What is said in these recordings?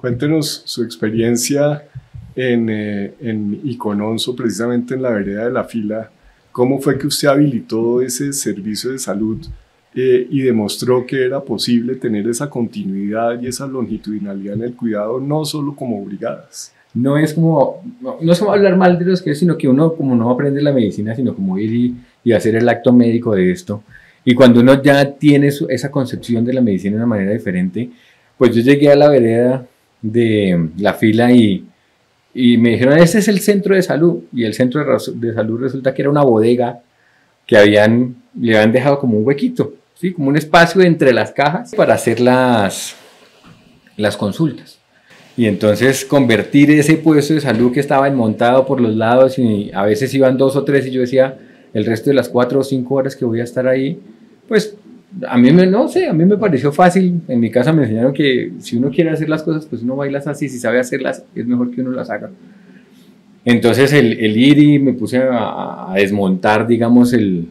Cuéntenos su experiencia en Icononso, precisamente en la vereda de La Fila. ¿Cómo fue que usted habilitó ese servicio de salud y demostró que era posible tener esa continuidad y esa longitudinalidad en el cuidado, no solo como brigadas? No es como hablar mal de los que, sino que uno como no aprende la medicina, sino como ir y hacer el acto médico de esto. Y cuando uno ya tiene esa concepción de la medicina de una manera diferente, pues yo llegué a la vereda de La Fila y me dijeron, este es el centro de salud. Y el centro de salud resulta que era una bodega que le habían dejado como un huequito, ¿sí? Como un espacio entre las cajas para hacer las consultas. Y entonces convertir ese puesto de salud que estaba enmontado por los lados y a veces iban 2 o 3 y yo decía, el resto de las 4 o 5 horas que voy a estar ahí, pues a mí me pareció fácil. En mi casa me enseñaron que si uno quiere hacer las cosas, pues uno va y las hace, y si sabe hacerlas, es mejor que uno las haga. Entonces el ir y me puse a desmontar, digamos, el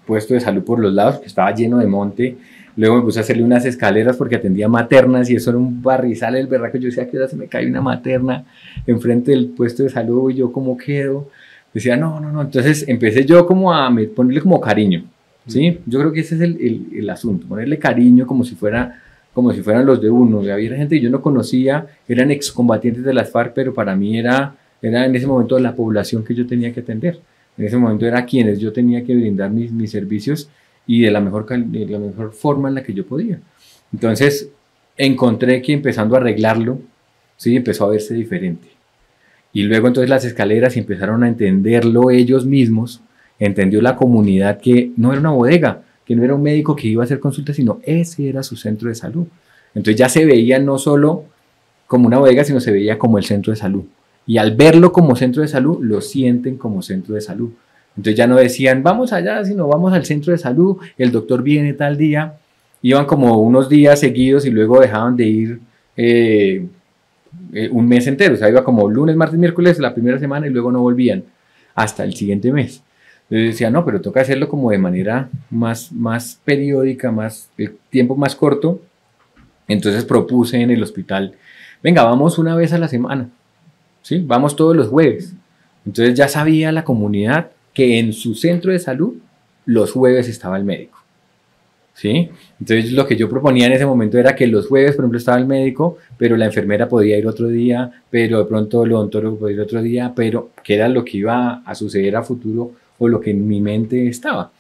puesto de salud por los lados, que estaba lleno de monte. Luego me puse a hacerle unas escaleras porque atendía maternas y eso era un barrizal el berraco. Yo decía, que ahora se me cae una materna enfrente del puesto de salud y yo cómo quedo. Decía, no. Entonces empecé yo como a ponerle como cariño, ¿sí? Yo creo que ese es el asunto, ponerle cariño como si fueran los de uno. Había gente que yo no conocía, eran excombatientes de las FARC, pero para mí era en ese momento la población que yo tenía que atender. En ese momento era quienes yo tenía que brindar mis servicios y de la mejor forma en la que yo podía. Entonces encontré que empezando a arreglarlo, sí, empezó a verse diferente. Y luego entonces las escaleras empezaron a entenderlo ellos mismos, entendió la comunidad que no era una bodega, que no era un médico que iba a hacer consultas, sino ese era su centro de salud. Entonces ya se veía no solo como una bodega, sino se veía como el centro de salud. Y al verlo como centro de salud, lo sienten como centro de salud. Entonces ya no decían, vamos allá, sino vamos al centro de salud, el doctor viene tal día. Iban como unos días seguidos y luego dejaban de ir un mes entero. O sea, iba como lunes, martes, miércoles la primera semana y luego no volvían hasta el siguiente mes. Entonces decía, no, pero toca hacerlo como de manera más periódica, el tiempo más corto. Entonces propuse en el hospital, venga, vamos una vez a la semana, ¿sí? Vamos todos los jueves. Entonces ya sabía la comunidad que en su centro de salud los jueves estaba el médico, ¿sí? Entonces lo que yo proponía en ese momento era que los jueves, por ejemplo, estaba el médico, pero la enfermera podía ir otro día, pero de pronto el odontólogo podía ir otro día, pero que era lo que iba a suceder a futuro o lo que en mi mente estaba.